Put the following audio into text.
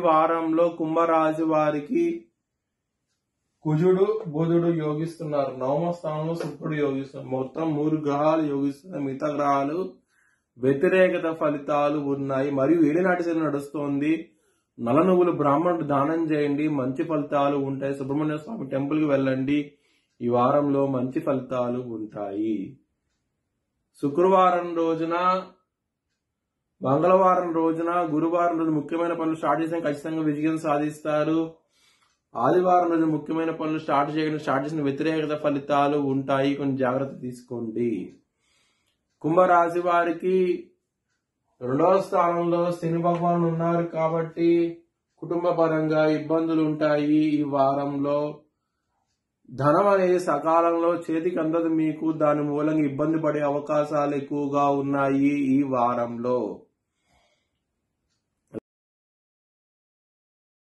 వారంలో కుంభరాశి వారికి కుజుడు బుధుడు యోగిస్తున్నారు. నవమ స్థానంలో శుక్రుడు యోగిస్తున్నారు. మొత్తం 3 గ్రహాలు యోగిస్తున్నారు. మిగతా గ్రహాలు వ్యతిరేకత ఫలితాలు ఉన్నాయి. మరియు ఏలినాటి శని నడుస్తోంది. నల్ల నువ్వులు బ్రాహ్మణుడు దానం చేయండి, మంచి ఫలితాలు ఉంటాయి. సుబ్రహ్మణ్య స్వామి టెంపుల్ కి వెళ్ళండి, ఈ వారంలో మంచి ఫలితాలు ఉంటాయి. శుక్రవారం రోజున, మంగళవారం రోజున, గురువారం రోజు ముఖ్యమైన పనులు స్టార్ట్ చేసిన ఖచ్చితంగా విజయం సాధిస్తారు. ఆదివారం రోజు ముఖ్యమైన పనులు స్టార్ట్ చేసిన వ్యతిరేకత ఫలితాలు ఉంటాయి. కొంచెం జాగ్రత్త తీసుకోండి. కుంభరాశి వారికి 2వ స్థానంలో శని భగవాన్ ఉన్నారు కాబట్టి కుటుంబ పరంగా ఇబ్బందులు ఉంటాయి. ఈ వారంలో ధనం అనేది సకాలంలో చేతికి అందదు మీకు. దాని మూలంగా ఇబ్బంది పడే అవకాశాలు ఎక్కువగా ఉన్నాయి ఈ వారంలో.